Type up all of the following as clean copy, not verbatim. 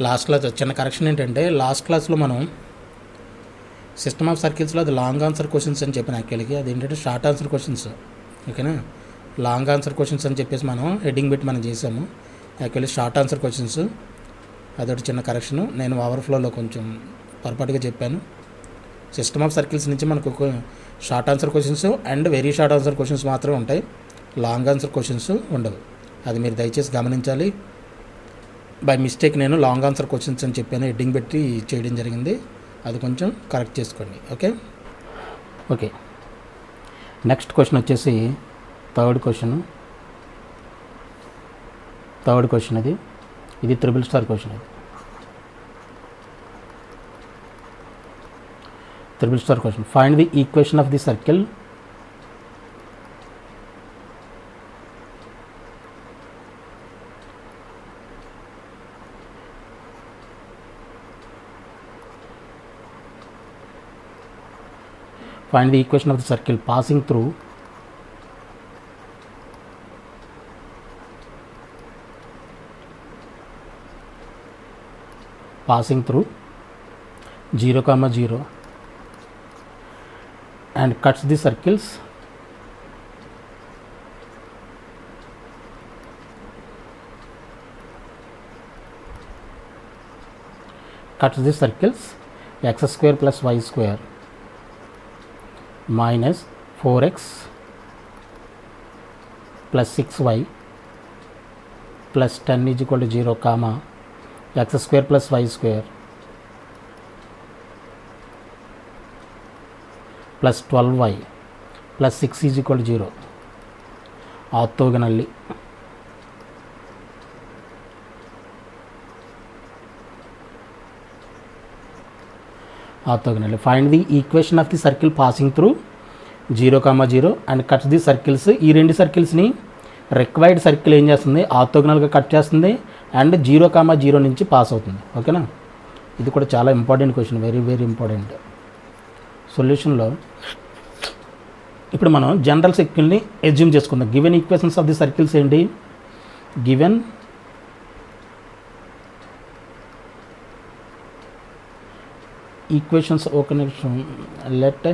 Last class చిన్న correction ఏంటంటే last క్లాస్లో మనం సిస్టమ్ ఆఫ్ సర్కిల్స్లో అది లాంగ్ ఆన్సర్ క్వశ్చన్స్ అని చెప్పిన యాక్చువల్గా అది ఏంటంటే షార్ట్ ఆన్సర్ క్వశ్చన్స్. ఓకేనా, లాంగ్ ఆన్సర్ క్వశ్చన్స్ అని చెప్పేసి మనం హెడ్డింగ్ పెట్టి మనం చేసాము. Actually short answer questions. అదొకటి చిన్న కరెక్షను, నేను ఓవర్ఫ్లోలో కొంచెం పొరపాటుగా చెప్పాను. సిస్టమ్ ఆఫ్ సర్కిల్స్ నుంచి మనకు short answer questions and very short answer questions మాత్రమే ఉంటాయి, లాంగ్ ఆన్సర్ క్వశ్చన్స్ ఉండవు. అది మీరు దయచేసి గమనించాలి. బై మిస్టేక్ నేను లాంగ్ ఆన్సర్ క్వశ్చన్స్ అని చెప్పాను, హెడ్డింగ్ పెట్టి చేయడం జరిగింది. అది కొంచెం కరెక్ట్ చేసుకోండి. ఓకే, నెక్స్ట్ క్వశ్చన్ వచ్చేసి థర్డ్ క్వశ్చన్. ఇది triple star question. Find the equation of the circle passing through passing through 0, 0 and cuts the circles x square plus y square minus 4x plus 6y plus 10 is equal to 0, comma x square plus y square plus 12y plus 6 is equal to 0 orthogonally. Find the equation of the circle passing through 0, 0 and cuts the circles. ఈ రెండు సర్కిల్స్ని required circle ఏం చేస్తుంది, ఆర్థోగనల్గా cut చేస్తుంది and 0, 0 నుంచి pass అవుతుంది. ఓకేనా, ఇది కూడా చాలా important question, very very important. సొల్యూషన్లో ఇప్పుడు మనం జనరల్ సర్కిల్ని ఎజ్యూమ్ చేసుకుందాం. Given equations of the circles ఏంటి, గివెన్ ఈక్వేషన్స్. ఒక నిమిషం, లెట్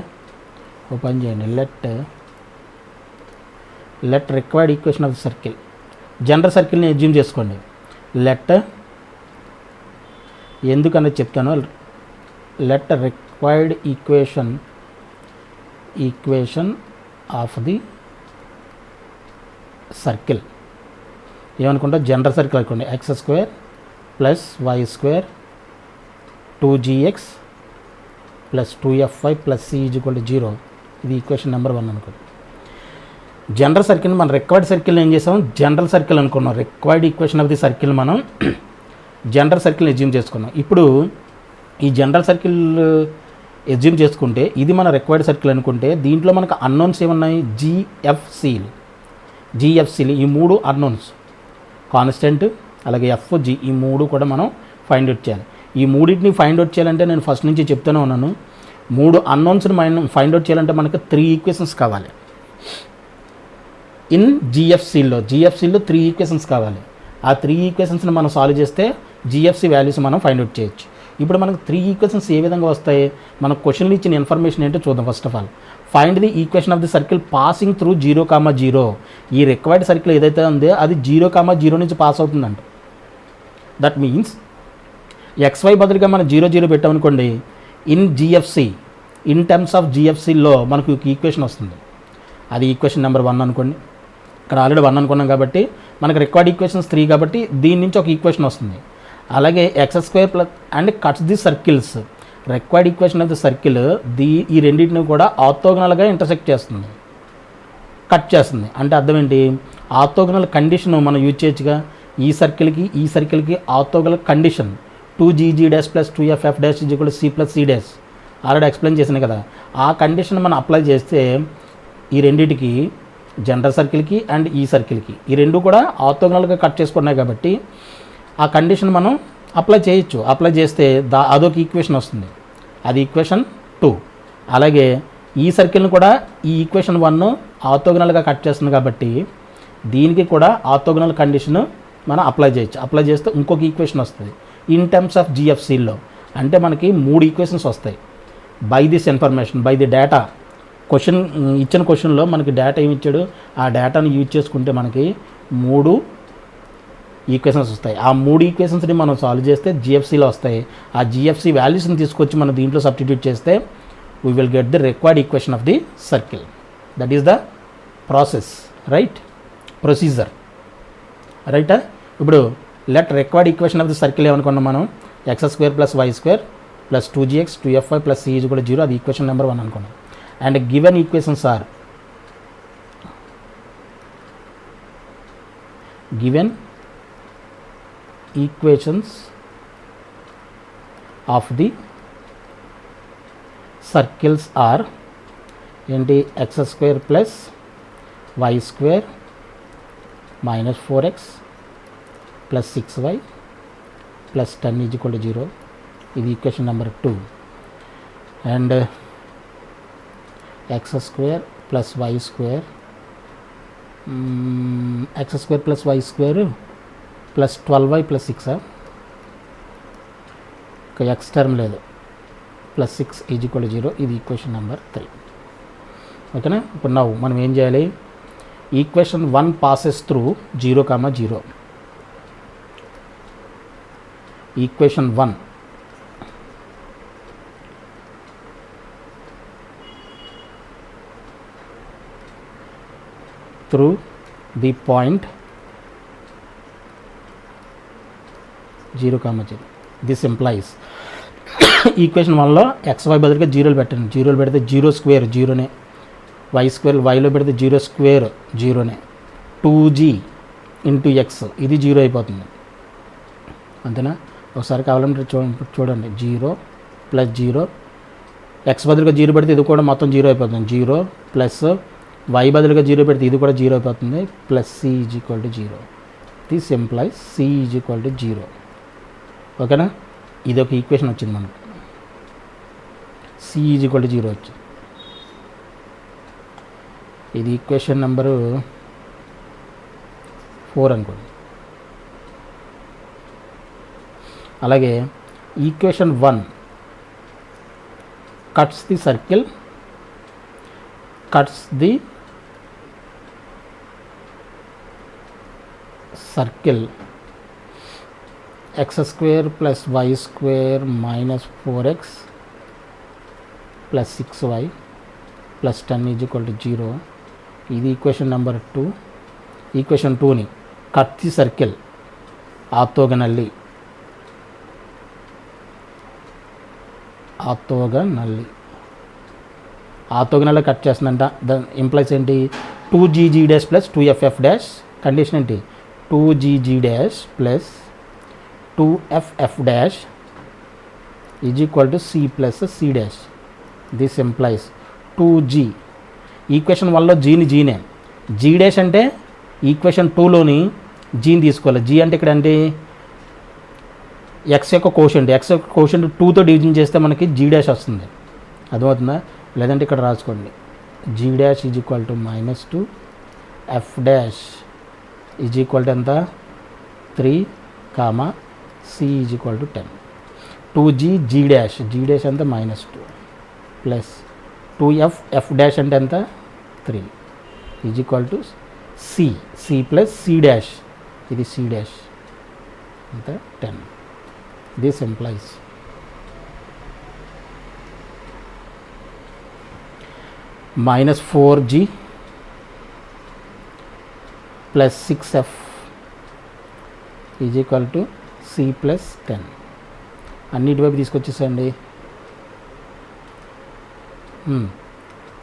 ఓపెన్ చేయండి. Let required equation of the circle, general సర్కిల్ని ఎజ్యూమ్ చేసుకోండి. లెట్ ఎందుకనేది చెప్తాను. Let required equation of the circle ఏమనుకుంటా, జనరల్ సర్కిల్ అనుకోండి. X square plus y square 2gx plus 2fy plus c is equal to 0. ఇది equation number 1 అనుకోండి. General circle మనం required circle ఏం చేసాం, జనరల్ సర్కిల్ అనుకున్నాం. Required equation of the circle మనం general circle assume చేసుకున్నాం. ఇప్పుడు ఈ జనరల్ సర్కిల్ ఎజ్యూమ్ చేసుకుంటే ఇది మన రిక్వైర్డ్ సర్కిల్ అనుకుంటే దీంట్లో మనకు అన్నోన్స్ ఏమున్నాయి, జిఎఫ్సీలు. ఈ 3 అన్నోన్స్, కాన్స్టెంట్ అలాగే ఎఫ్ జి, ఈ 3 కూడా మనం ఫైండ్ అవుట్ చేయాలి. ఈ మూడింటిని ఫైండ్ అవుట్ చేయాలంటే నేను ఫస్ట్ నుంచి చెప్తూనే ఉన్నాను, 3 అన్నోన్స్ని ఫైండ్ అవుట్ చేయాలంటే మనకు 3 ఈక్వేషన్స్ కావాలి. ఇన్ జిఎఫ్సీలో 3 ఈక్వేషన్స్ కావాలి. ఆ 3 ఈక్వేషన్స్ని మనం సాల్వ్ చేస్తే జిఎఫ్సీ వాల్యూస్ మనం ఫైండ్ అవుట్ చేయొచ్చు. ఇప్పుడు మనకు 3 ఈక్వేషన్స్ ఏ విధంగా వస్తాయి, మన క్వశ్చన్లో ఇచ్చిన ఇన్ఫర్మేషన్ ఏంటో చూద్దాం. First of all find the equation of the circle passing through 0, 0. ఈ రిక్వైర్డ్ సర్కిల్ ఏదైతే ఉందో అది 0, 0 నుంచి పాస్ అవుతుందంట. దట్ మీన్స్ XY బదులుగా మనం 0, 0 పెట్టామనుకోండి, ఇన్ టర్మ్స్ ఆఫ్ జిఎఫ్సీలో మనకు ఈక్వేషన్ వస్తుంది. అది ఈక్వేషన్ నెంబర్ 1 అనుకోండి. ఇక్కడ ఆల్రెడీ 1 అనుకున్నాం కాబట్టి మనకు రిక్వైర్డ్ ఈక్వేషన్స్ 3 కాబట్టి దీని నుంచి ఒక ఈక్వేషన్ వస్తుంది. అలాగే X square plus and cuts the circles, required equation of the circle ఈ రెండింటిని కూడా ఆర్థోగనల్గా ఇంటర్సెక్ట్ చేస్తుంది, కట్ చేస్తుంది. అంటే అర్థం ఏంటి, ఆర్థోగనల్ కండిషన్ మనం యూజ్ చేయొచ్చుగా. ఈ సర్కిల్కి orthogonal condition 2gg dash plus 2ff dash is equal to c plus c dash already explain చేసినాయి కదా. ఆ కండిషన్ మనం అప్లై చేస్తే ఈ రెండింటికి, జనరల్ సర్కిల్కి అండ్ ఈ సర్కిల్కి, ఈ రెండు కూడా ఆర్థోగనల్గా కట్ చేసుకున్నాయి కాబట్టి ఆ కండిషన్ మనం అప్లై చేయొచ్చు. అప్లై చేస్తే అదొక ఈక్వేషన్ వస్తుంది, అది ఈక్వేషన్ 2. అలాగే ఈ సర్కిల్ని కూడా ఈ ఈక్వేషన్ 1 ఆర్థోగనల్గా కట్ చేస్తుంది కాబట్టి దీనికి కూడా ఆర్థోగనల్ కండిషన్ మనం అప్లై చేయొచ్చు. అప్లై చేస్తే ఇంకొక ఈక్వేషన్ వస్తుంది. ఇన్ టర్మ్స్ ఆఫ్ జిఎఫ్సిలో అంటే మనకి 3 ఈక్వేషన్స్ వస్తాయి. By this information, by the data, question ఇచ్చిన క్వశ్చన్లో మనకి డేటా ఏమి ఇచ్చాడు, ఆ డేటాను యూజ్ చేసుకుంటే మనకి 3 ఈక్వేషన్స్ వస్తాయి. ఆ 3 ఈక్వేషన్స్ని మనం సాల్వ్ చేస్తే జిఎఫ్సిలో వస్తాయి. ఆ జిఎఫ్సి వాల్యూస్ని తీసుకొచ్చి మనం దీంట్లో సబ్స్టిట్యూట్ చేస్తే we will get the required equation of the circle. That is the process, right, procedure, రైటా. ఇప్పుడు let required equation of the circle ఏమనుకున్నాం మనం, x² + y² + 2gx 2fy + c = 0. అది ఈక్వేషన్ నెంబర్ 1 అనుకున్నాం. And given equations or given equations of the circles or ఏంటి, x² + y² - 4x + 6y + 10 = 0. ఇది equation number 2. And x² + y² x² + y² + 12y + 6 ఒక x term లేదు + 6 = 0. ఇది equation number 3. ఓకేనా. ఇప్పుడు మనం ఏం చేయాలి, equation 1 passes through 0, 0. Equation 1 through the point 0, 0. This implies equation 1లో xy బదులుగా 0 పెట్టండి. 0 పెడితే 0² 0నే, y² yలో పెడితే 0² 0నే, 2g × x ఇది 0 అయిపోతుంది. అంతేనా. ఒకసారి కావాలంటే చూడండి, 0 + 0, x బదులుగా 0 పెడితే ఇది కూడా మొత్తం 0 అయిపోతుంది. 0 ప్లస్ y బదులుగా 0 పెడితే ఇది కూడా 0 అయిపోతుంది, + c = 0. This implies c = 0. ఓకేనా. ఇది ఒక ఈక్వేషన్ వచ్చింది మనకు, c = 0 వచ్చింది. ఇది ఈక్వేషన్ నెంబరు 4 అనుకోండి. అలాగే equation 1 cuts the circle, cuts the circle x² + y² - 4x + 6y + 10 = 0. ఇది ఈక్వేషన్ నెంబర్ 2. ఈక్వేషన్ 2ని కట్ ది సర్కిల్ ఆర్తోగనల్లీ కట్ చేస్తుందంట. ద ఇంప్లైస్ ఏంటి, 2gg' + 2ff'. కండిషన్ ఏంటి, 2gg' + 2ff' = c + c'. This implies 2g. ఈక్వేషన్ 1లో జీని జీనే, g' అంటే ఈక్వేషన్ 2లోని జీని తీసుకోవాలి. g అంటే ఇక్కడ అంటే x యొక్క కోషెంట్, 2తో డివిజన్ చేస్తే మనకి g' వస్తుంది. అర్థమవుతుందా. లేదంటే ఇక్కడ రాసుకోండి, g' = -2, f' = ఎంత, 3, c = 10. 2g ఎంత, -2 ప్లస్ 2f' అంటే ఎంత, 3 = c + c'. ఇది c' ఎంత, 10. This implies -4g + 6f = c + 10. అన్నిటి వైపు తీసుకొచ్చేసండి.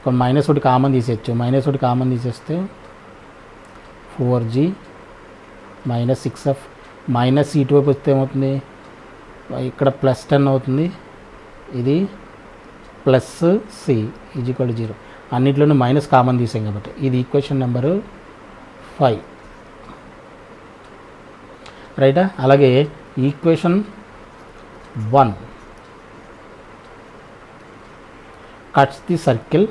-1 కామన్ తీసేయచ్చు. -1 కామన్ తీసేస్తే 4g - 6f - ఇటువైపు వస్తే ఏమవుతుంది, ఇక్కడ +10 అవుతుంది. ఇది +c = 0. అన్నిట్లోనూ మైనస్ కామన్ తీసాం కాబట్టి ఇది ఈక్వేషన్ నెంబరు 5, రైటా. అలాగే equation 1 cuts the circle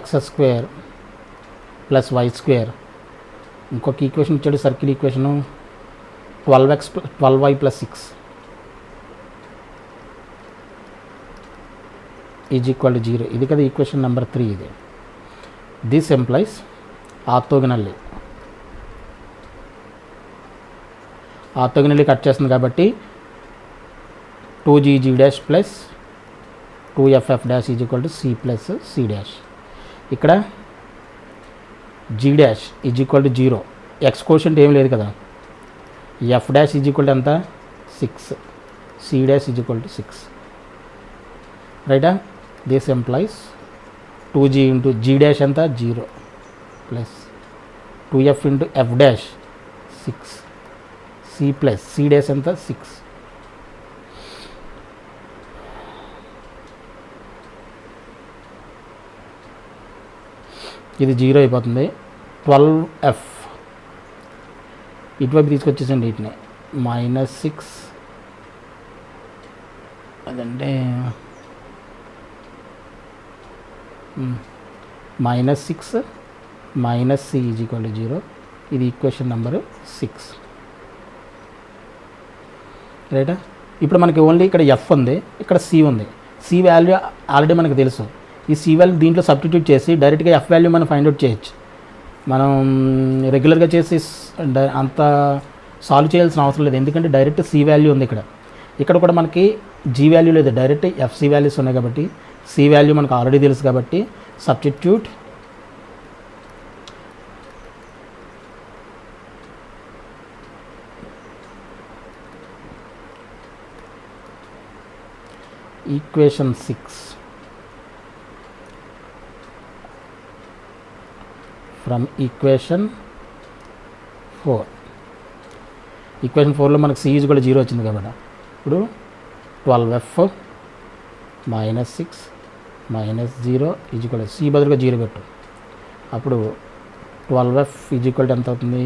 x² + y². ఇంకొక ఈక్వేషన్ ఇచ్చాడు, circle equation 12y plus 6 is equal to 0. ఇది కదా ఈక్వేషన్ నెంబర్ 3. ఇది దిస్ ఎంప్లాయిస్ ఆర్థోగనల్లీ కట్ చేస్తుంది కాబట్టి 2gg dash plus 2ff dash is equal to c plus c dash. ఇక్కడ g dash is equal to 0. X quotient ఏం లేదు కదా. f dash is equal to ఎంత 6, c dash is equal to 6 రైటా. This employees 2g into g dash ఎంత 0 plus 2f into f dash 6 c plus c dash ఎంత 6. ఇది 0 అయిపోతుంది. 12f ఇటువైపు తీసుకొచ్చేసండి వీటిని -6 అదంటే -6 - c ఈజ్ ఈక్వల్ టు 0. ఇది ఈక్వేషన్ నెంబర్ 6 రైటా. ఇప్పుడు మనకి ఓన్లీ ఇక్కడ ఎఫ్ ఉంది, ఇక్కడ సి ఉంది. సి వాల్యూ ఆల్రెడీ మనకు తెలుసు. ఈ సి వాల్యూ దీంట్లో సబ్స్టిట్యూట్ చేసి డైరెక్ట్గా ఎఫ్ వాల్యూ మనం ఫైండ్ అవుట్ చేయొచ్చు. మనం రెగ్యులర్గా చేసి అంత సాల్వ్ చేయాల్సిన అవసరం లేదు, ఎందుకంటే డైరెక్ట్ సి వాల్యూ ఉంది. ఇక్కడ కూడా మనకి జీ వాల్యూ లేదు, డైరెక్ట్ ఎఫ్సి వాల్యూస్ ఉన్నాయి కాబట్టి సి వాల్యూ మనకు ఆల్రెడీ తెలుసు కాబట్టి substitute equation 6 from equation 4. Equation 4లో మనకు సి ఈజ్ కూడా 0 వచ్చింది కాబట్టి ఇప్పుడు 12f -6 -0 ఈజ్ ఈక్వల్ సి బదులుగా 0 పెట్టు. అప్పుడు 12f ఈజ్ ఈక్వల్ ఎంత అవుతుంది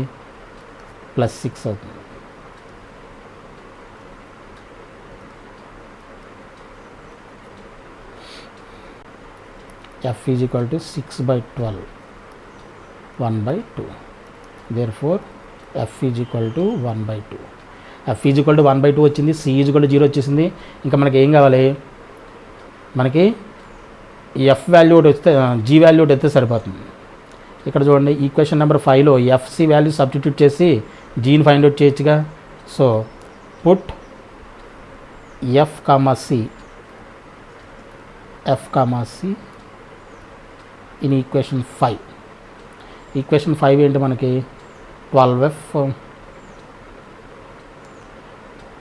+6 అవుతుంది. f is equal to 6/12 1/2. therefore f is equal to 1/2. f is equal to 1/2 వచ్చింది, c ఈజ్ ఈక్వల్ టు 0 వచ్చేసింది. ఇంకా మనకి ఏం కావాలి, మనకి ఎఫ్ వాల్యూ ఒకటి వస్తే జీ వాల్యూ ఒకటి వస్తే సరిపోతుంది. ఇక్కడ చూడండి ఈక్వేషన్ నెంబర్ 5లో ఎఫ్సి వాల్యూ సబ్స్టిట్యూట్ చేసి జీని ఫైండ్ అవుట్ చేయొచ్చుగా. So put f comma c in equation 5. Equation 5 ఏంటి మనకి 12f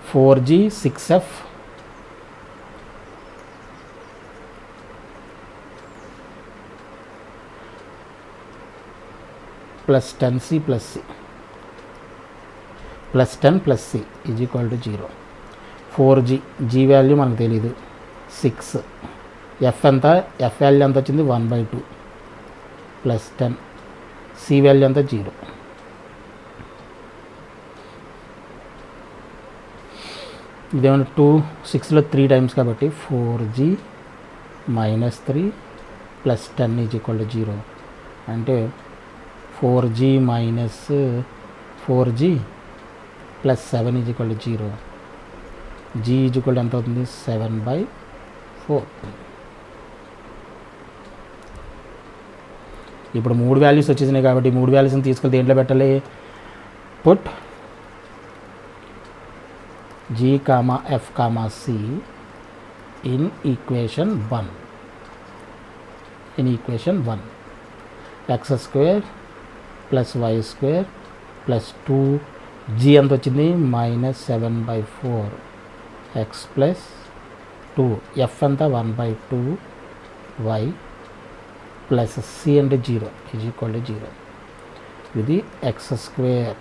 4g 6f plus 10c plus c plus 10 plus c is equal to 0. 4g g value మనకు తెలీదు, 6 F ఎంత, F value ఎంత వచ్చింది 1/2 ప్లస్ 10 సి వాల్యూ ఎంత 0. ఇదేమన్నా 6లో 3 టైమ్స్ కాబట్టి 4g -3 plus 10 is equal to 0. అంటే 4g plus 7 is equal to 0. g is equal to ఎంత అవుతుంది 7/4. ఇప్పుడు 3 వాల్యూస్ వచ్చేసినాయి కాబట్టి 3 వాల్యూస్ని తీసుకెళ్తే దేంట్లో పెట్టాలి, put g, f, c in equation 1. in equation 1 x square plus y square plus 2g ఎంత వచ్చింది -7/4 x plus 2 f అంతా 1/2 y ప్లస్ c అంటే 0 ఈజ్ ఈక్వల్ టు 0. ఇది x స్క్వేర్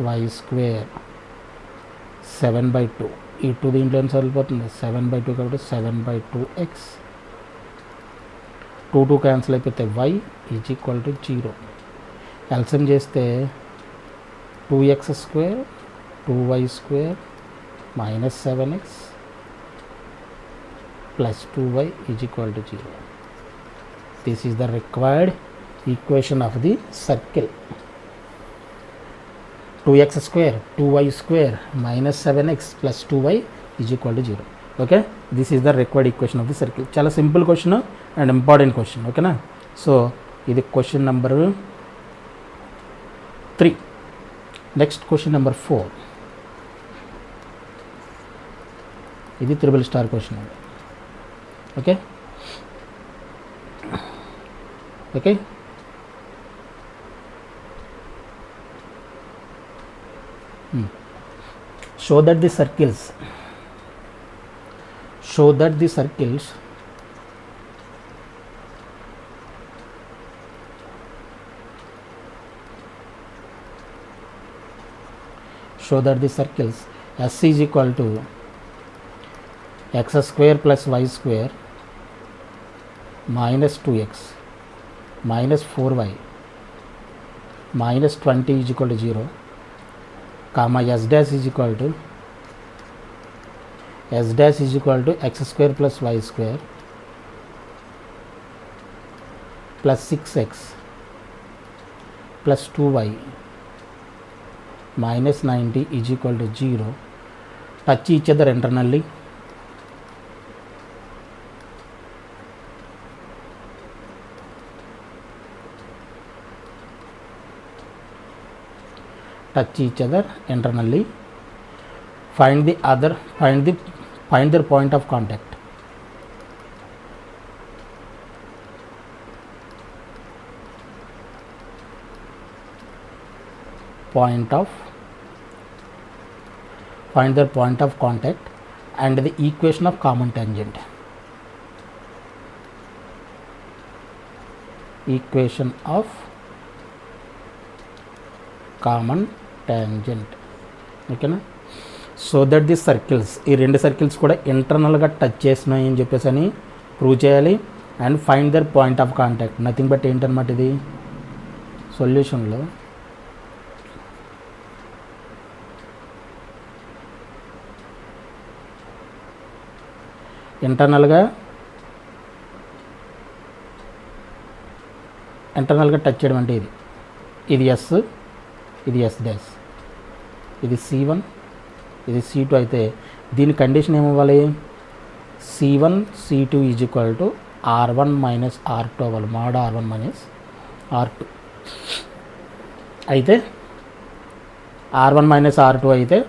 y స్క్వేర్ 7/2. ఈ 2 దీంట్లో సరిపోతుంది 7/2 కాబట్టి 7/2x. 2 క్యాన్సిల్ అయిపోతే y is equal to 0. LCM చేస్తే 2x square 2y square -7x plus 2y is equal to 0. This is the required equation of the circle. 2x square 2y square minus 7x plus 2y is equal to 0. Okay, this is the required equation of the circle. చాలా simple question and important question. ఓకేనా. So ఇది question number 3. Next question number 4. ఇది triple star question. Okay okay show that the circles S is equal to x square plus y square minus 2x minus 4y minus 20 is equal to 0, comma s dash is equal to x square plus y square plus 6x plus 2y minus 90 is equal to 0. Touch each other internally. Find their point of contact. Find their point of contact and the equation of common tangent. ఓకేనా. So that the circles, ఈ రెండు circles కూడా ఇంటర్నల్గా touch చేసినాయి అని చెప్పేసి అని prove చేయాలి. And find their point of contact, nothing but ఏంటన్నమాట ఇది సొల్యూషన్లో ఇంటర్నల్గా టచ్ చేయడం అంటే ఇది ఎస్, ఇది ఎస్ డాష్, ఇది C1, ఇది C2 అయితే దీని కండిషన్ ఏమవ్వాలి, C1 C2 is equal to R1 minus R2 అవ్వాలి, మోడ్ R1 మైనస్ R2 అయితే R1 మైనస్ R2 అయితే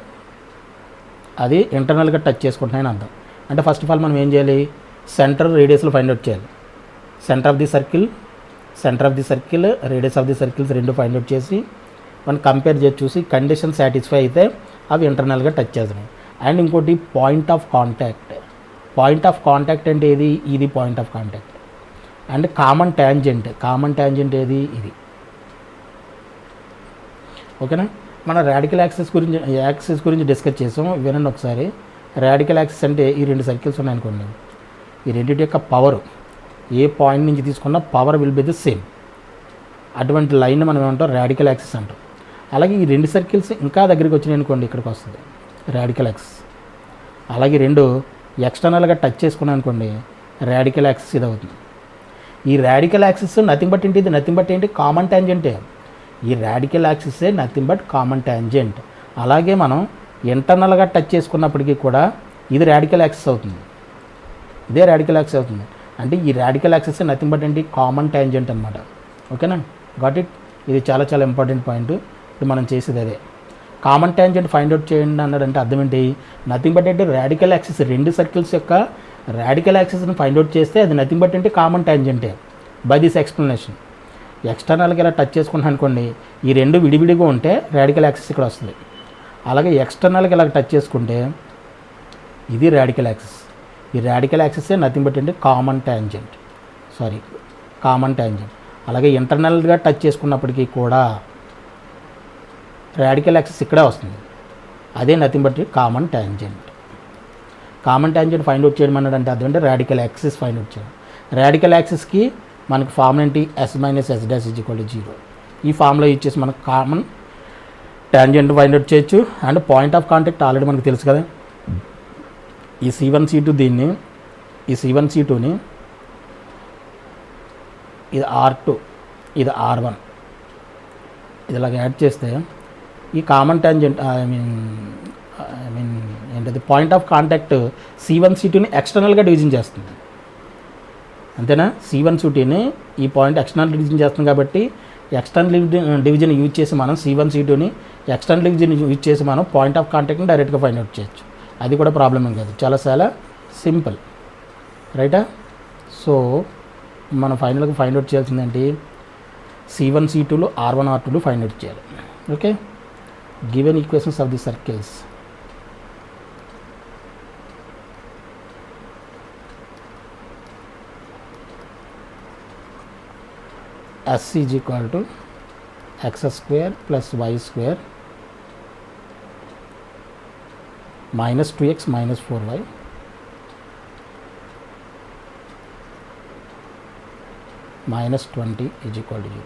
అది ఇంటర్నల్గా టచ్ చేసుకుంటున్నాయని అర్థం. అంటే ఫస్ట్ ఆఫ్ ఆల్ మనం ఏం చేయాలి, సెంటర్ రేడియస్లో ఫైండ్ అవుట్ చేయాలి. Centre of the circle, radius of the circles రెండు ఫైండ్ అవుట్ చేసి మనం కంపేర్ చేసి చూసి కండిషన్ సాటిస్ఫై అయితే అవి ఇంటర్నల్గా టచ్ చేస్తున్నాయి. అండ్ ఇంకోటి పాయింట్ ఆఫ్ కాంటాక్ట్ అంటే ఏది, ఇది point of contact. And common tangent ఏది, ఇది. ఓకేనా. మనం రాడికల్ యాక్సిస్ గురించి డిస్కస్ చేసాం, వినండి ఒకసారి. రాడికల్ యాక్సిస్ అంటే ఈ రెండు సర్కిల్స్ ఉన్నాయనుకోండి, ఈ రెండింటి యొక్క పవర్ ఏ పాయింట్ నుంచి తీసుకున్నా power will be the same. అటువంటి లైన్ మనం ఏమంటాం, రాడికల్ యాక్సిస్ అంటాం. అలాగే ఈ రెండు సర్కిల్స్ ఇంకా దగ్గరికి వచ్చినాయి అనుకోండి, ఇక్కడికి వస్తుంది రాడికల్ యాక్సిస్. అలాగే రెండు ఎక్స్టర్నల్గా టచ్ చేసుకున్నాం అనుకోండి, రాడికల్ యాక్సిస్ ఇది అవుతుంది. ఈ రాడికల్ యాక్సిస్ నథింగ్ బట్ ఏంటి, కామన్ ట్యాంజెంటే. ఈ రాడికల్ యాక్సిసే నథింగ్ బట్ కామన్ ట్యాంజెంట్. అలాగే మనం ఇంటర్నల్గా టచ్ చేసుకున్నప్పటికీ కూడా ఇది రాడికల్ యాక్సిస్ అవుతుంది, ఇదే రాడికల్ యాక్సిస్ అవుతుంది. అంటే ఈ రాడికల్ యాక్సిస్ నథింగ్ బట్ ఏంటి, కామన్ ట్యాంజెంట్ అనమాట. ఓకేనా, గాట్ ఇట్. ఇది చాలా చాలా ఇంపార్టెంట్ పాయింట్. ఇప్పుడు మనం చేసేది అదే. కామన్ ట్యాంజెంట్ ఫైండ్ అవుట్ చేయండి అన్నాడంటే అర్థం ఏంటి, నథింగ్ బట్ ఏంటి, రాడికల్ యాక్సిస్, రెండు సర్కిల్స్ యొక్క రాడికల్ యాక్సిస్ని ఫైండ్ అవుట్ చేస్తే అది నథింగ్ బట్ ఏంటి, కామన్ ట్యాంజెంటే. బై దిస్ ఎక్స్ప్లెనేషన్ ఎక్స్టర్నల్గా ఇలా టచ్ చేసుకున్నాను అనుకోండి, ఈ రెండు విడివిడిగా ఉంటే రాడికల్ యాక్సిస్ ఇక్కడ వస్తుంది. అలాగే ఎక్స్టర్నల్గా ఇలా టచ్ చేసుకుంటే ఇది రాడికల్ యాక్సిస్. ఈ రాడికల్ యాక్సిసే నథింగ్ బట్ ఏంటి, కామన్ ట్యాంజెంట్. అలాగే ఇంటర్నల్గా టచ్ చేసుకున్నప్పటికీ కూడా రాడికల్ యాక్సిస్ ఇక్కడే వస్తుంది, అదే nothing but common tangent. Find out చేయడం అన్నాడంటే అదంటే రాడికల్ యాక్సిస్ ఫైండ్ అవుట్ చేయడం. రాడికల్ యాక్సిస్కి మనకు ఫార్ములా ఏంటి, S minus S dash is equal to 0. ఈ ఫార్ములా యూజ్ చేసి మనకు కామన్ ట్యాంజెంట్ ఫైండ్ అవుట్ చేయొచ్చు. And point of contact already మనకు తెలుసు కదా, ఈ C1 C2 దీన్ని, ఈ C1 C2ని ఇది R2 ఇది R1 ఇది ఇలాగ యాడ్ చేస్తే ఈ కామన్ ట్యాంజెంట్ ఐ మీన్ ఏంటది పాయింట్ ఆఫ్ కాంటాక్ట్ C1 C2ని ఎక్స్టర్నల్గా డివిజన్ చేస్తుంది, అంతేనా. C1 C2ని ఈ పాయింట్ ఎక్స్టర్నల్ డివిజన్ చేస్తుంది కాబట్టి ఎక్స్టర్నల్ డివిజన్ యూజ్ చేసి మనం C1 C2ని ఎక్స్టర్నల్ డివిజన్ యూజ్ చేసి మనం పాయింట్ ఆఫ్ కాంటాక్ట్ని డైరెక్ట్గా ఫైండ్ అవుట్ చేయొచ్చు. అది కూడా ప్రాబ్లం ఏం కాదు, చాలా సింపుల్, రైటా. సో మనం ఫైనల్గా ఫైండ్ అవుట్ చేయాల్సిందేంటి, C1 C2లో R1 R2 ఫైండ్ అవుట్ చేయాలి. Okay, given equations of the circles S is equal to x square plus y square minus 2x minus 4y minus 20 is equal to 0.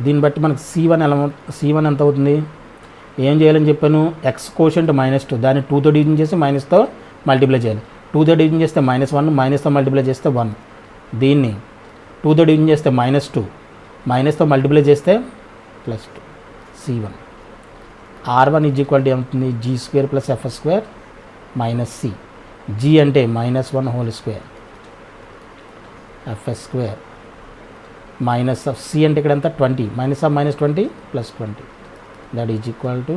దీన్ని బట్టి మనకు C1 ఎంత అవుతుంది, ఏం చేయాలని చెప్పాను, ఎక్స్ కోషంట్ -2 దాన్ని 2తో డివిజన్ చేసి మైనస్తో మల్టిప్లై చేయాలి. 2తో డివిజన్ చేస్తే -1, మైనస్తో మల్టిప్లై చేస్తే 1. దీన్ని 2తో డివిజన్ చేస్తే -2, మైనస్తో మల్టిప్లై చేస్తే +2. C1 R1 is equal to ఏమవుతుంది, G² + F² minus C. G అంటే -1 whole square, F² minus of C అంటే ఇక్కడ ఎంత 20, minus of -20 + 20 that is equal to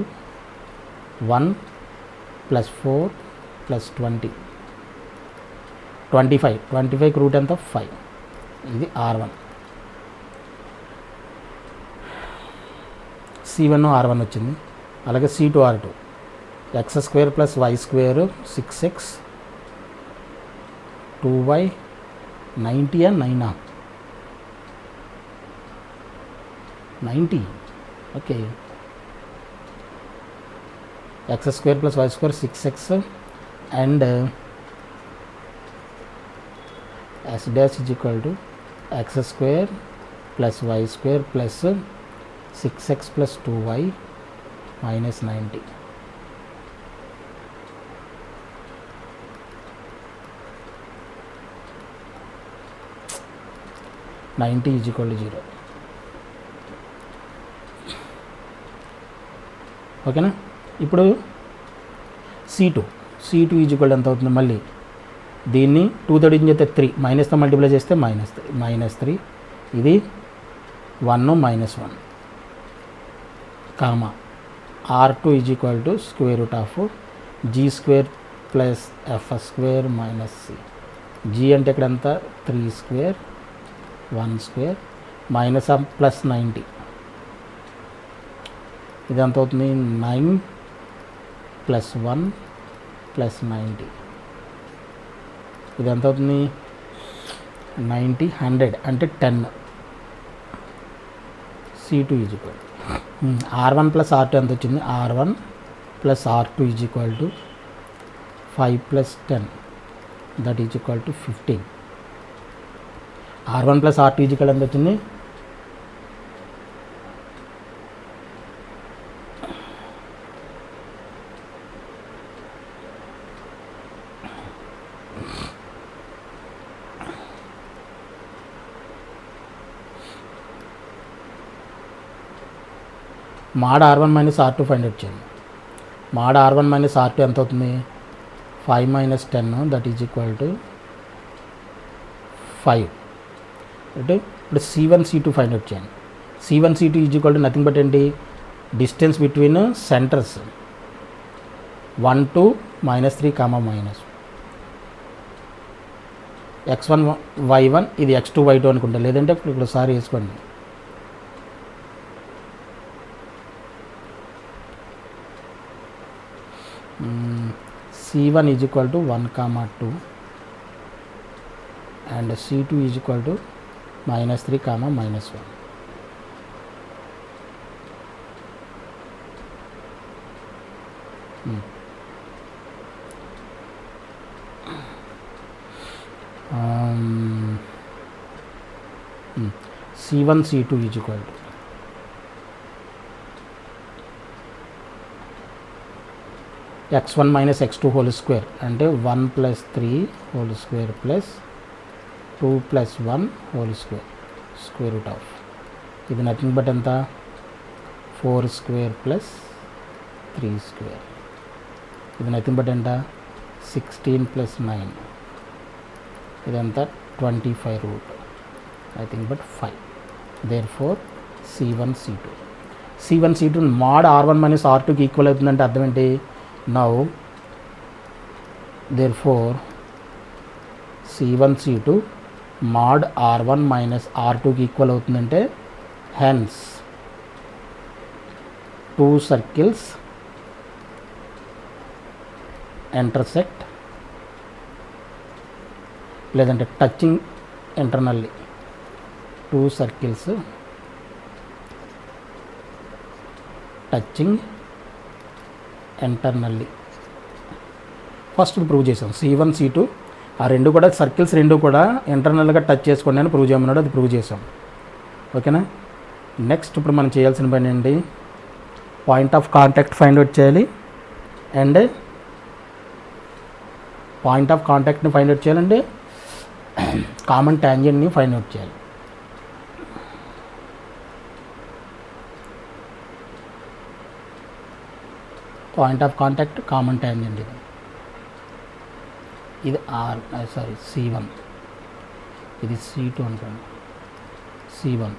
1 + 4 + 20 25 root ఎంత 5. ఇది R1. C1 R1 వచ్చింది. అలాగే C2 R2 x² + y² 6x 2y 90 and 9 90. Okay, x² + y² 6x and S dash is equal to x² + y² plus 6x plus 2y minus 90. is equal to 0. ఓకేనా. ఇప్పుడు C2 is equal ఎంత అవుతుంది, మళ్ళీ దీన్ని 2తో division చేస్తే 3, మైనస్తో multiply చేస్తే -3. ఇది 1 -1 comma R2 is equal to √G² + F² minus C. G అంటే ఇక్కడ ఎంత 3² 1² మైనస్ ప్లస్ 90. ఇది ఎంత అవుతుంది 9 + 1 + 90. ఇది ఎంత అవుతుంది 90 100 అంటే 10. C2 is equal R1 + R2 ఎంత వచ్చింది, R1 + R2 is equal to 5 + 10 that is equal to 15. R1 + R2 is equal ఎంత వచ్చింది, mod R1 - R2 find out చేయండి. mod R1 - R2 ఎంత అవుతుంది 5 - 10 దట్ ఈజ్ ఈక్వల్ టు 5. అంటే ఇప్పుడు C1 C2 ఫైండ్ అవుట్ చేయండి. C1 C2 is equal to nothing but ఏంటి, distance between centres 1 to -3 -. x1 y1 ఇది x2 y2 అనుకుంటా, లేదంటే ఇప్పుడు ఒకసారి వేసుకోండి. C1 is equal to 1, 2 and C2 is equal to -3, -1. C1 C2 is equal to x1 - x2 whole square అంటే 1 + 3 whole square plus 2 + 1 whole square. Square root of ఇది nothing but ఎంత 4 square plus 3 square ఇది nothing but ఎంత 16 plus 9 ఇదంతా 25 రూట్ nothing but 5 therefore C1 C2 mod R1 minus R2కి ఈక్వల్ అవుతుందంటే అర్థం ఏంటి now therefore C1 C2 mod R1 minus R2కి ఈక్వల్ అవుతుందంటే hence 2 circles intersect లేదంటే touching internally 2 circles touching internally first prove చేసాం C1 C2 ఆ రెండు కూడా సర్కిల్స్ రెండు కూడా ఇంటర్నల్గా టచ్ చేసుకోండి అని ప్రూవ్ చేయమన్నాడు అది ప్రూవ్ చేసాం ఓకేనా నెక్స్ట్ ఇప్పుడు మనం చేయాల్సిన పని ఏంటి point of contact find out చేయాలి అండ్ పాయింట్ ఆఫ్ కాంటాక్ట్ని ఫైండ్ అవుట్ చేయాలండి కామన్ ట్యాంజెంట్ని ఫైండ్ అవుట్ చేయాలి point of contact common tangent ఇది C1 ఇది C2 అనుకోండి C1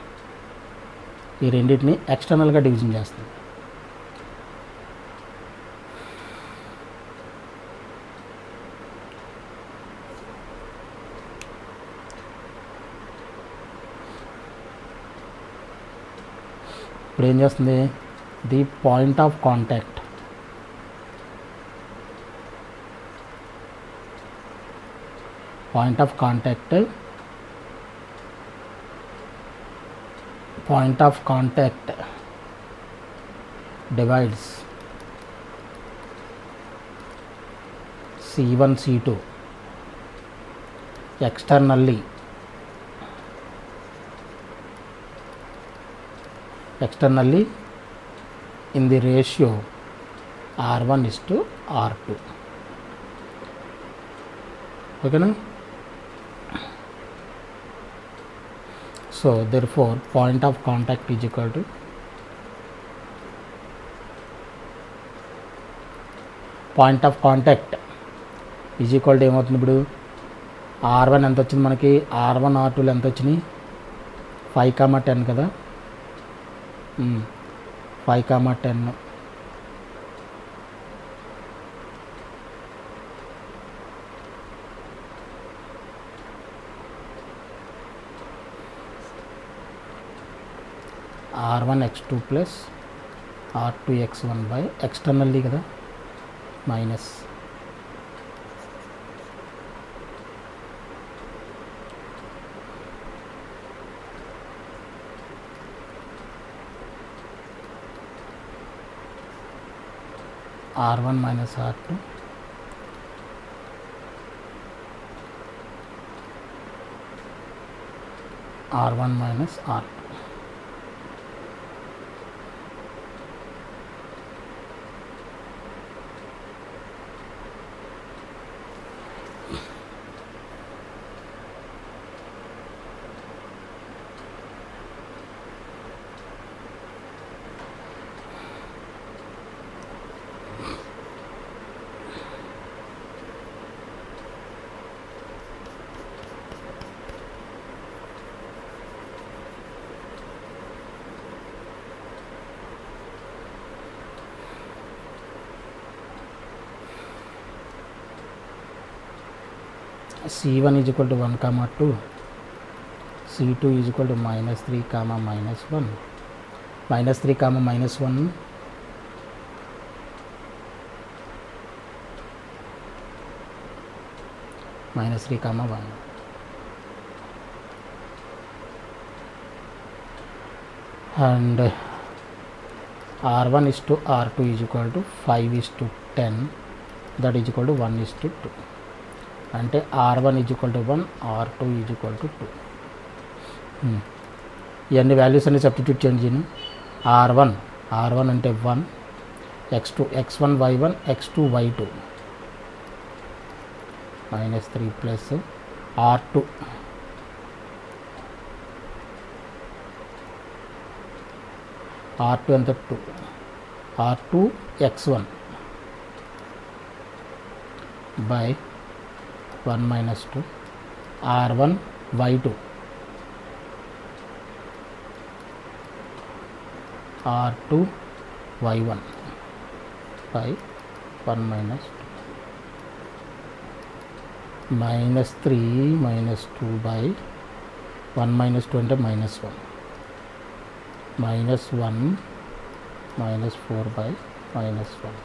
ఈ రెండింటిని ఎక్స్టర్నల్గా డివిజన్ చేస్తుంది ఇప్పుడు ఏం చేస్తుంది the point of contact divides C1 C2 externally in the ratio R1:R2 ఓకేనా so therefore point of contact is equal to ఏమవుతుంది ఇప్పుడు R1 ఎంత వచ్చింది మనకి R1 R2 ఎంత వచ్చినాయి 5,10 కదా 5,10 R1x2 plus R2x1 by externally కదా minus R1 minus R2 R1 minus R2 C1 is equal to 1, 2, C2 is equal to -3, -1, -3, -1, -3, 1 and R1:R2 is equal to 5:10 that is equal to 1:2 అంటే R1 is equal to 1 R2 is equal to 2 ఇవన్నీ values అన్ని substitute చేయండి R1 అంటే 1 x2 x1 y1 x2 y2 -3 plus R2 R2 ఎంత 2, R2 x1 by 1 minus 2, R1 y2 R2 y1 by 1 minus 2, minus 3 minus 2 by 1 minus 2 అంటే minus 1, minus 1 minus 4 by minus 1.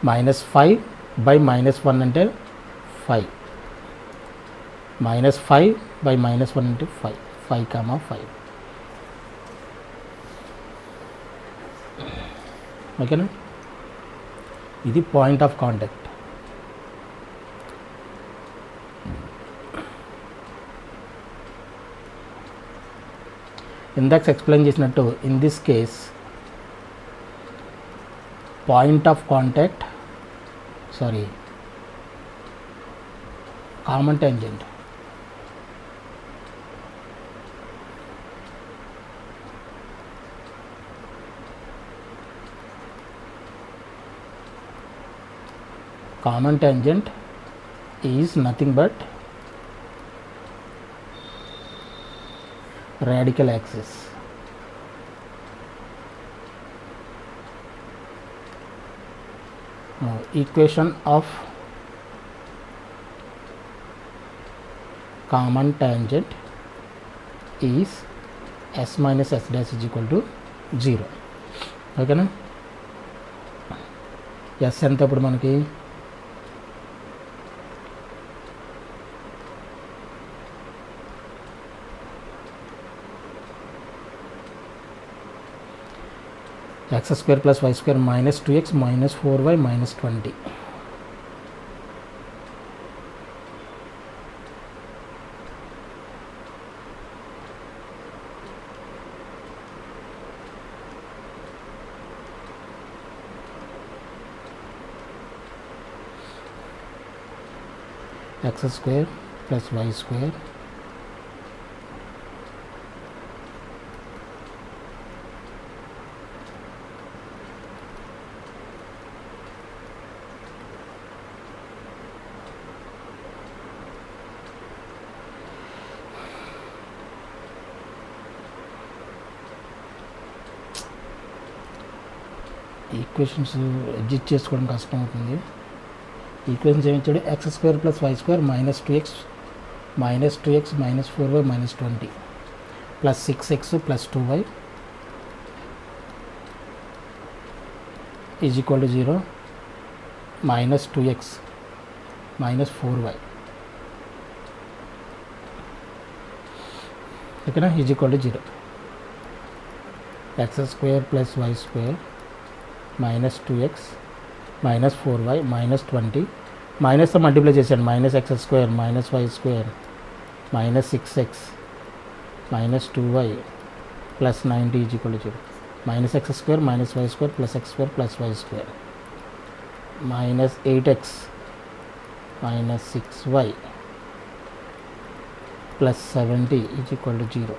minus 5 by minus 1 అంటే 5, minus 5 by minus 1 అంటే 5, 5 comma 5. ఓకేనా, ఇది point of contact. ఇందాక explain చేసినట్టు in this case point of contact common tangent is nothing but radical axis. Now equation of common tangent is s minus s dash is equal to 0. ఓకేనా, yes ఎంత ఇప్పుడు మనకి x square plus y square minus 2x minus 4y minus 20. x square plus y square equations adjust చేసుకోవడం కష్టం అవుతుంది. Equations ఏమిచ్చాడు, x square plus y square minus 2x minus 4y minus 20 plus 6x plus 2y is equal to 0 minus 2x minus 4y ఓకేనా is equal to 0. X square plus y square minus 2x minus 4y minus 20 మైనస్తో multiply చేశాను, minus x square minus y square minus 6x minus 2y plus 90 is equal to 0. Minus x square minus y square plus x square plus y square minus 8x minus 6y plus 70 is equal to 0.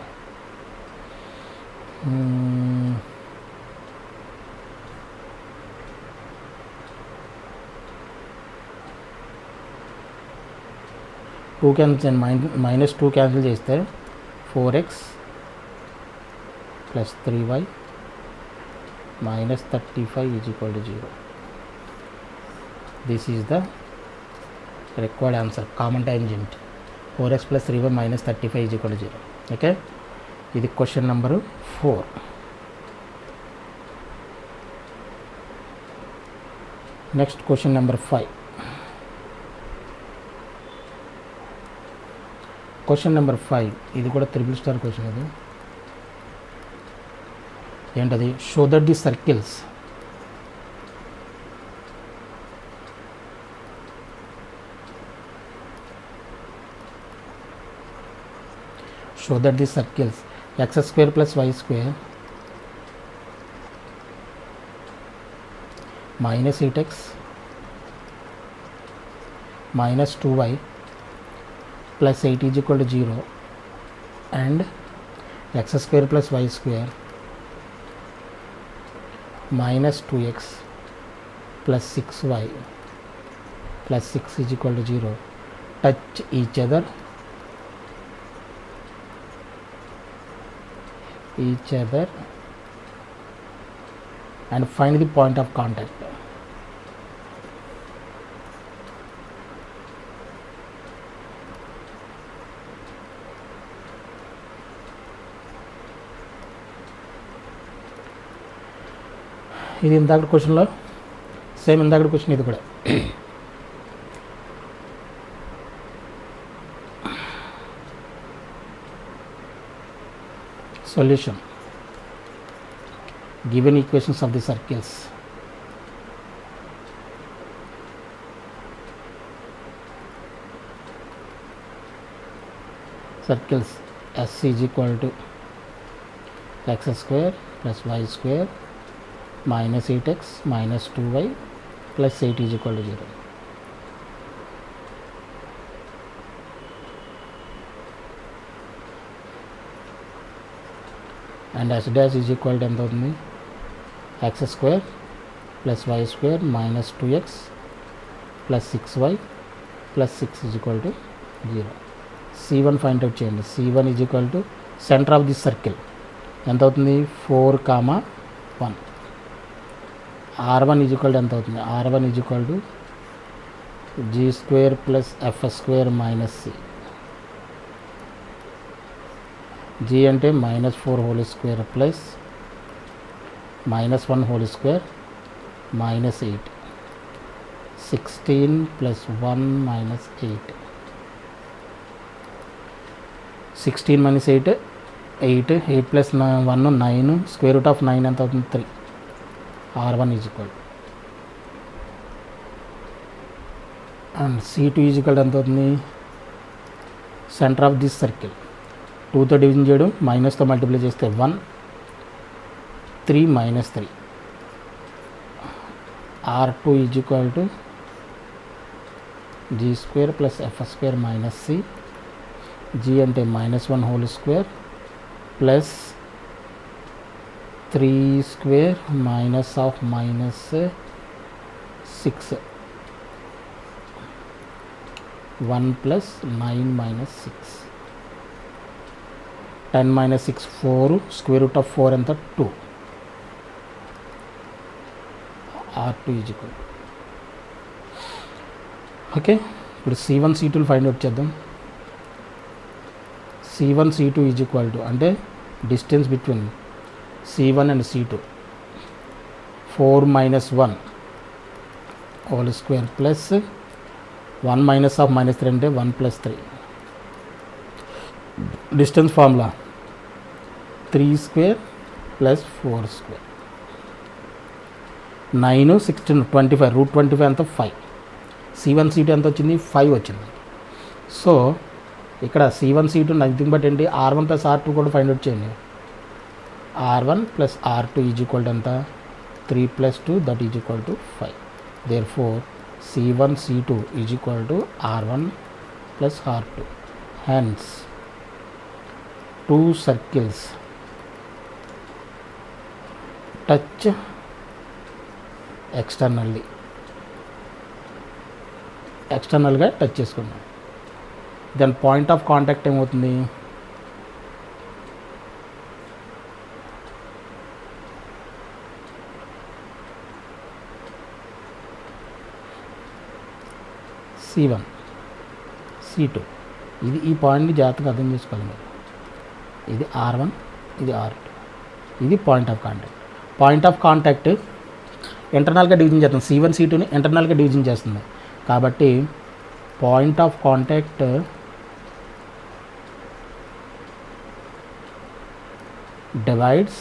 Two cancel minus 2 cancel చేస్తే 4x plus 3y minus 35 is equal to 0. This is the required answer. Common tangent 4x plus 3y minus 35 is equal to 0. Okay, ఇది question number 4. Next question number 5. Question number 5 ఇది కూడా triple star question. ఇది ఏంటది, show that the circles x square plus y square minus 8x minus 2y plus 8 is equal to 0, and x square plus y square minus 2x plus 6y plus 6 is equal to 0 touch each other and find the point of contact. ఇది ఇందాక క్వశ్చన్లో same, ఇందాక question ఇది కూడా. Solution. Given equations of the circles. Circles S is equal to x square plus y square minus 8x minus 2y plus 8 is equal to 0. And s dash is equal to ఎంత అవుతుంది, x square plus y square minus 2x plus 6y plus 6 is equal to 0. C1 find out చేయండి. C1 is equal to centre of this circle ఎంత అవుతుంది, 4,1. R1 is equal to ఎంత అవుతుంది, R1 is equal to g square plus f square minus c. g అంటే -4 whole square plus -1 whole square -8, 16 plus 1 minus 8, 16 minus 8 8, 8 plus 1 9, square root of 9 ఎంత అవుతుంది, 3. R1 is equal and C2 is equal ఎంత అవుతుంది, centre of this circle 2తో division చేయడం, మైనస్తో multiply చేస్తే 1, 3 minus 3. R2 is equal to g square plus f square minus c. g అంటే -1 whole square plus 3 square minus of -6, 1 plus 9 minus 6, 10 minus 6 4, square root of 4 ఎంత 2. R2 is equal. Okay, ఇప్పుడు C1 C2 find out చేద్దాం. C1 C2 is equal to అంటే distance between C1 and C2 4 minus 1 whole square plus 1 minus of -3 అంటే 1 plus 3. Distance formula 3 square plus 4 square, 9 16 25, root 25 ఎంత 5. C1 C2 ఎంత వచ్చింది, 5 వచ్చింది. So ఇక్కడ C1 C2 nothing but ఏంటి, R1 plus R2 కూడా find out చేయండి. R1 plus R2 is equal to ఎంత, 3 plus 2 that is equal to 5. Therefore C1 C2 is equal to R1 plus R2. Hence 2 circles touch ఎక్స్టర్నల్గా touch చేసుకున్నాం. Then point of contact ఏమవుతుంది, C1 C2. ఇది ఈ పాయింట్ని జాగ్రత్తగా అర్థం చేసుకోవాలి మీరు. ఇది R1, ఇది R2, ఇది point of contact. Point of contact ఇంటర్నల్గా డివిజన్ చేస్తుంది, C1 C2ని ఇంటర్నల్గా డివిజన్ చేస్తుంది. కాబట్టి point of contact divides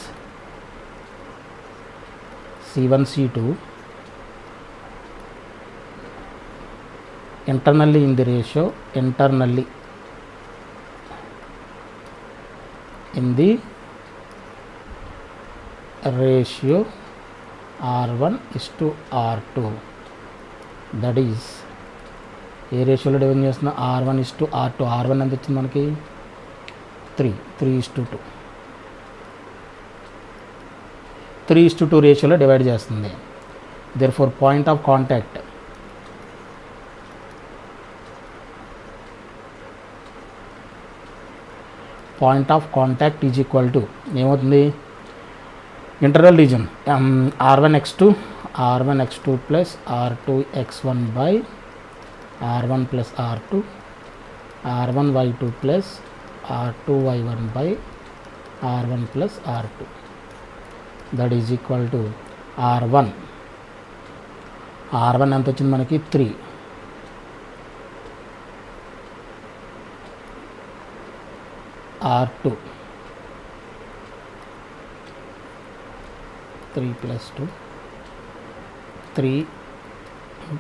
C1 C2 internally in the ratio, internally in the ratio R1 is to R2, that is ఏ రేషియోలో divide చేస్తున్నా R1:R2. R1 ఎంత వచ్చింది మనకి 3:2. 3:2 రేషియోలో డివైడ్ చేస్తుంది. Therefore point of contact is equal to ఏమవుతుంది, interval region R1x2 plus R2x1 by R1 plus R2, R1y2 plus R2y1 by R1 plus R2. That is equal to R1 ఎంత వచ్చింది మనకి 3, R2 3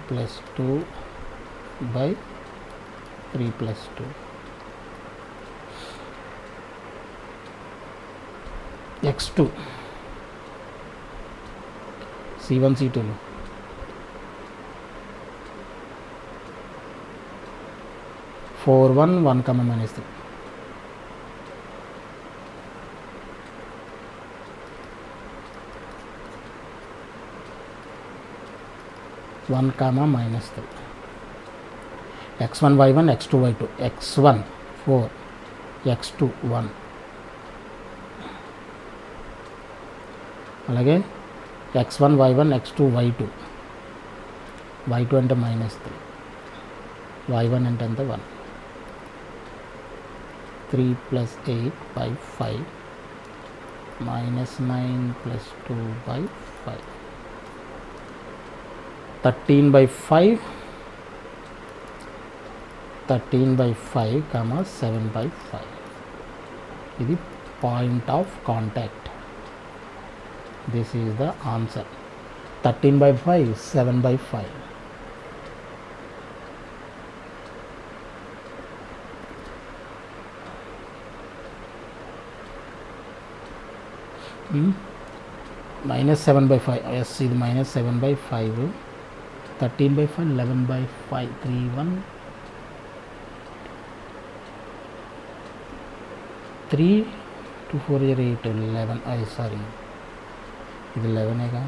plus 2 by 3 plus 2. x2 C1 C2 4 1 1 comma minus 3. -1 -3. x1 y1 x2 y2. x1 4 x2 1. అలాగే x1 y1 x2 y2. y2 అంటే -3, y1 అంటే ఎంత 1. 3 plus 8 by 5 minus 9 plus 2 by 5. 13 by 5 comma 7 by 5. ఇది point of contact. This is the answer. 13 by 5 7 by 5. -7 by 5. Yes, ఇది -7 by 5. 13 by 5 11 by 5 3 1 3 2 4 8 11. Sorry, ఇది 11ఏగా.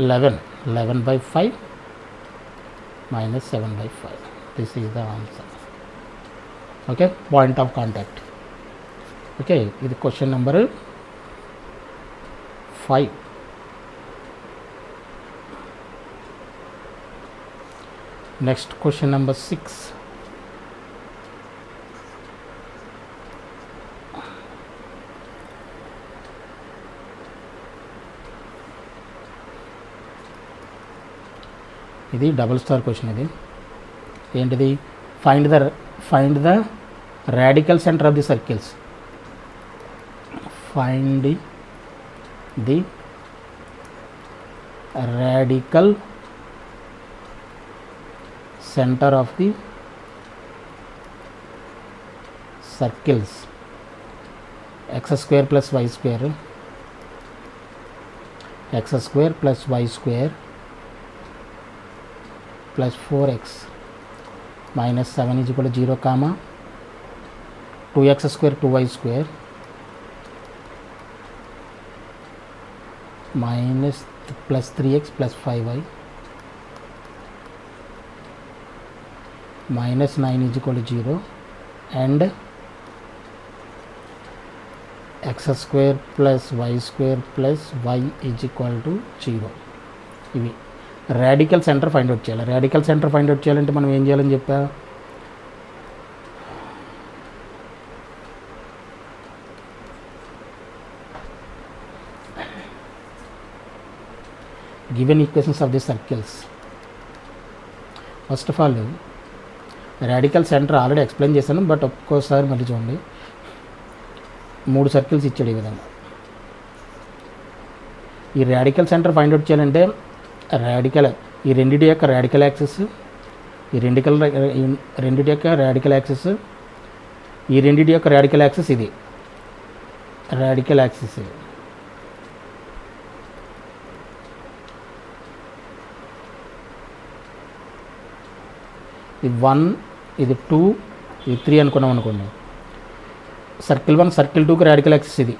-11 by 5 -7 by 5. This is the answer. Okay, point of contact. Okay, ఇది question number 5. Next question number 6. ఇది double star question. ఇది ఏంటిది, find the radical centre of the circles. Find the radical centre of the circles. x² + y² x² + y² plus 4x minus 7 is equal to 0 comma 2x² 2y² minus plus 3x plus 5y minus 9 is equal to 0 and x² plus y² plus y is equal to 0. ఇవి radical centre find out చేయాలి. Radical centre find out చేయాలంటే మనం ఏం చేయాలని చెప్పా, given equations of the circles. First of all radical centre already explain చేశాను, but ఒక్కోసారి మళ్ళీ చూడండి. 3 సర్కిల్స్ ఇచ్చాడు ఈ విధంగా. ఈ రాడికల్ సెంటర్ ఫైండ్ అవుట్ చేయాలంటే ఈ రెండిటి యొక్క రాడికల్ యాక్సిస్, ఈ రెండిటి యొక్క రాడికల్ యాక్సిస్ ఈ రెండింటి యొక్క రాడికల్ యాక్సిస్ ఇది, రాడికల్ యాక్సిస్ ఇది. ఇది 1, ఇది 2, ఇది 3 అనుకున్నాం అనుకోండి. సర్కిల్ 1 సర్కిల్ 2కి రాడికల్ యాక్సిస్ ఇది,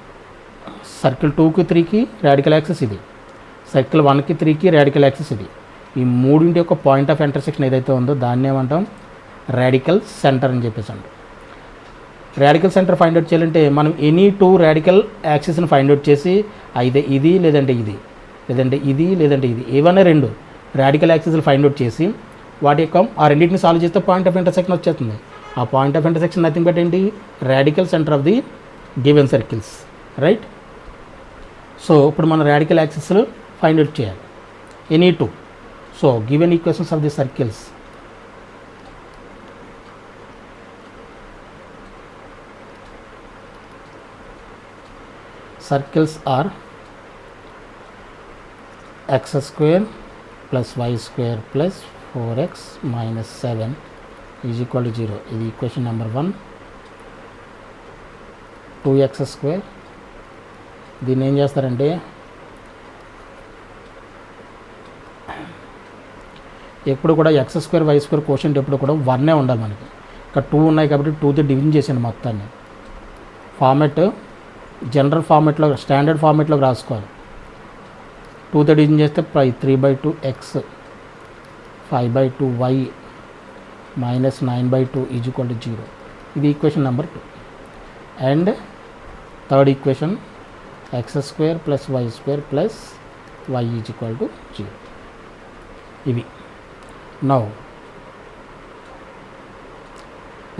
సర్కిల్ 2కి 3కి రాడికల్ యాక్సిస్ ఇది, సర్కిల్ 1కి 3కి రాడికల్ యాక్సిస్ ఇది. ఈ మూడింటి యొక్క పాయింట్ ఆఫ్ ఇంటర్సెక్షన్ ఏదైతే ఉందో దాన్ని ఏమంటాం, రాడికల్ సెంటర్ అని చెప్పేసి అంటాం. రాడికల్ సెంటర్ ఫైండ్ అవుట్ చేయాలంటే మనం ఎనీ 2 రాడికల్ యాక్సిస్ని ఫైండ్ అవుట్ చేసి అయితే ఇది లేదంటే ఇది, లేదంటే ఇది లేదంటే ఇది, ఏవైనా 2 రాడికల్ యాక్సిస్లు ఫైండ్ అవుట్ చేసి వాటి యొక్క ఆ రెండింటిని సాల్వ్ చేస్తే పాయింట్ ఆఫ్ ఇంటర్సెక్షన్ వచ్చేస్తుంది. ఆ point of intersection nothing but ఏంటి, radical centre of the given circles, right. So ఇప్పుడు మన రాడికల్ యాక్సిస్లు ఫైండ్ అవుట్ చేయాలి, any 2. So given equations of the circles, circles are x square plus y square plus 4x minus 7 is equal to 0. ఇది equation number 1. 2x square, దీన్ని ఏం చేస్తారంటే ఎప్పుడు కూడా x square y square quotient ఎప్పుడు కూడా 1 ఉండాలి మనకి. ఇక్కడ 2 ఉన్నాయి కాబట్టి 2తో డివిజన్ చేసాను మొత్తాన్ని. ఫార్మెట్ జనరల్ ఫార్మెట్లో, స్టాండర్డ్ ఫార్మెట్లోకి రాసుకోవాలి. 2తో డివిజన్ చేస్తే 3/2x 5/2y minus 9/2 is equal to 0. ఇది equation number 2. And third equation x square plus y square plus y is equal to 0. ఇవి. Now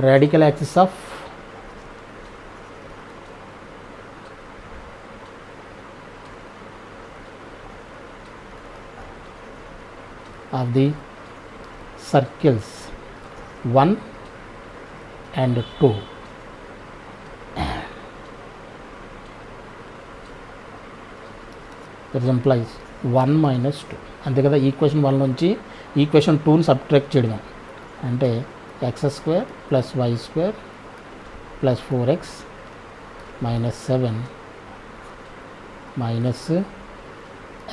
radical axis of the circles 1 and 2. That implies 1 minus 2. అంతే కదా, equation 1 నుంచి equation 2ని subtract చేయడం అంటే x square plus y square plus 4x minus 7 minus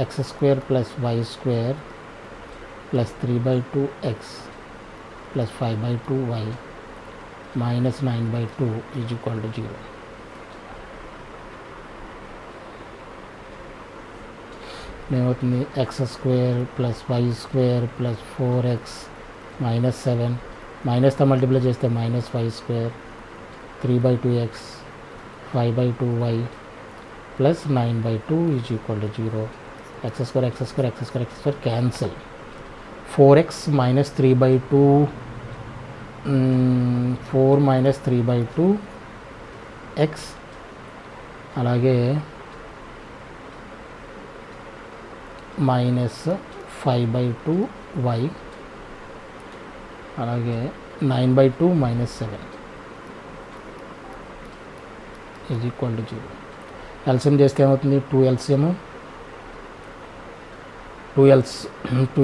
x square plus y square plus 3/2x plus 5/2y minus 9/2 is equal to 0. ఏమవుతుంది, x square plus y square plus 4x minus 7 మైనస్తో multiply చేస్తే minus y square 3/2x 5/2y plus 9/2 is equal to 0. x square x square x square x square cancel. 4x minus 3/2 4 minus 3/2 x అలాగే minus 5/2 y అలాగే 9/2 minus 7 is equal to 0. LCM చేస్తే ఏమవుతుంది, 2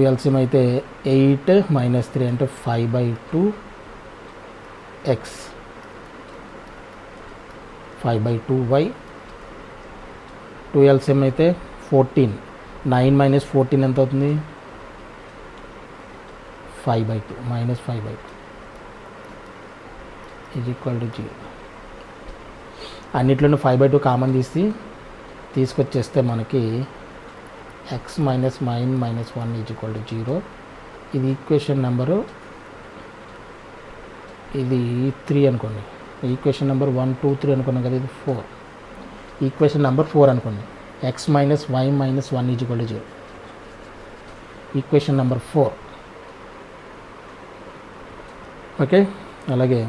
LCM అయితే 8 minus 3 అంటే 5/2 x 5/2 y. 2 LCM అయితే 14, 9 minus 14 ఎంత అవుతుంది, 5/2 minus 5/2 is equal to 0. అన్నిట్లోనూ 5/2 కామన్ తీసుకొచ్చేస్తే మనకి x minus 9 minus 1 is equal to 0. ఇది ఈక్వేషన్ నెంబరు, ఇది 3 అనుకోండి. ఈక్వేషన్ నెంబర్ 1 2 3 అనుకున్నాం కదా, ఇది 4. ఈక్వేషన్ నెంబర్ 4 అనుకోండి. x minus y minus 1 is equal to 0. Equation number 4. Okay, అలాగే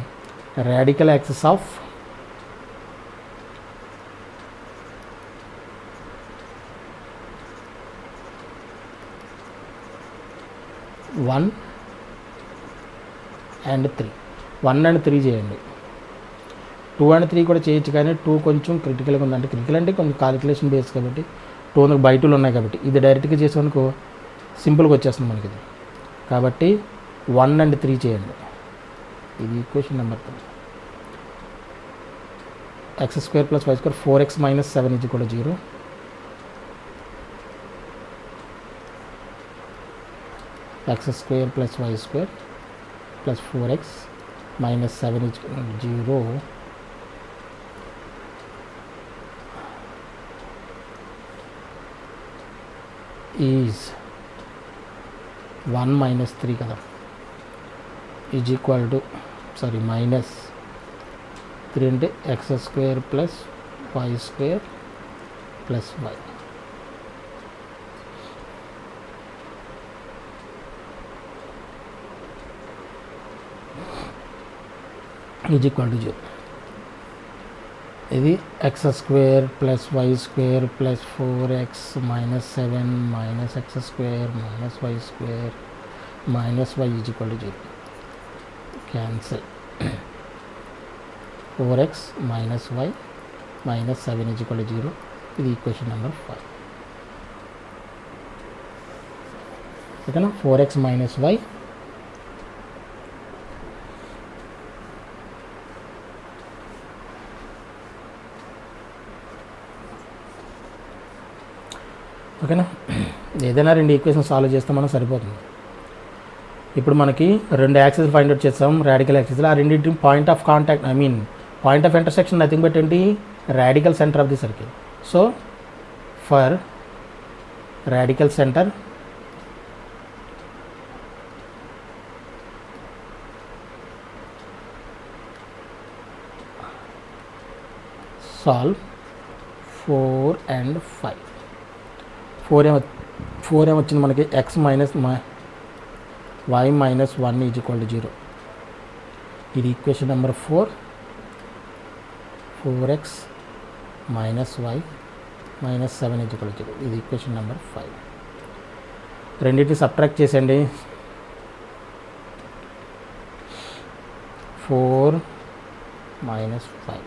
radical axis of one and 3. 1 and 3 చేయండి. 2 and 3 కూడా చేయొచ్చు, కానీ 2 కొంచెం క్రిటికల్గా ఉంది. అంటే క్రిటికల్ అంటే కొంచెం కాలిక్యులేషన్ బేస్ కాబట్టి 2 బై 2 ఉన్నాయి కాబట్టి ఇది డైరెక్ట్గా చేసేవనుకో సింపుల్గా వచ్చేస్తుంది మనకి ఇది. కాబట్టి 1 and 3 చేయండి. ఇది equation number 3. x square plus y square 4x minus 7 is equal to 0. X square plus y square plus 4x minus 7 is equal to 0. Is 1 minus 3 kada is equal to minus 3 అంటే x square plus y square plus y is equal to 0. ఇది x square plus y square plus 4x minus 7 minus x square minus y square minus y is equal to 0. Cancel. 4x minus y minus 7 is equal to 0. ఇది equation number 5. ఓకేనా. 4x minus y ఓకేనా. ఏదైనా రెండు equation solve చేస్తే మనం సరిపోతుంది. ఇప్పుడు మనకి రెండు యాక్సిస్ ఫైండ్ అవుట్ చేస్తాం, రాడికల్ యాక్సిస్లో. ఆ రెండింటి point of contact point of intersection nothing but ఏంటి, radical centre of the circle. So for radical centre solve 4 and 5. 4 ఏమొచ్చింది మనకి, x minus y minus 1 is equal to 0. ఇది equation number 4. 4x minus y minus 7 is equal to 0. ఇది equation number 5. రెండింటిని subtract చేసేయండి. 4 minus 5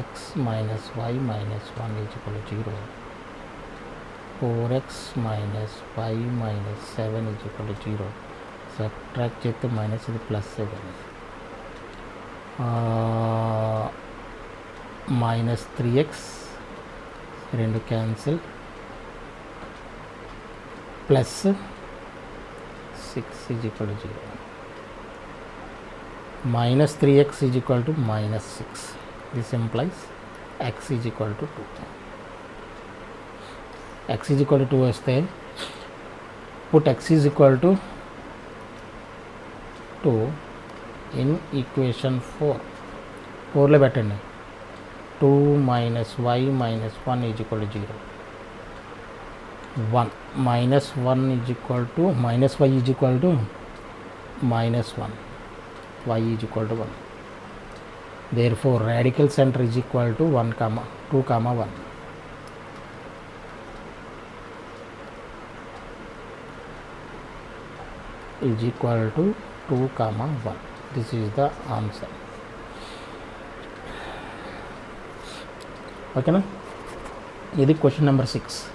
x minus y minus 1 is equal to 0. 4x minus y minus 7 is equal to 0. Subtract చేస్తే minus, ఇది plus 7. Minus 3x రెండు cancel, plus 6 is equal to 0. minus 3x is equal to minus 6. This implies x is equal to 2. x is equal to 2 వస్తే put x is equal to 2 in equation 4. 4లో పెట్టండి. 2 minus y minus 1 is equal to 0. 1 minus 1 is equal to minus y is equal to minus 1. y is equal to 1. Therefore radical center is equal to 1 comma 2 comma 1. Is equal to 2 comma 1. This is the answer. Okay na? This is question number 6.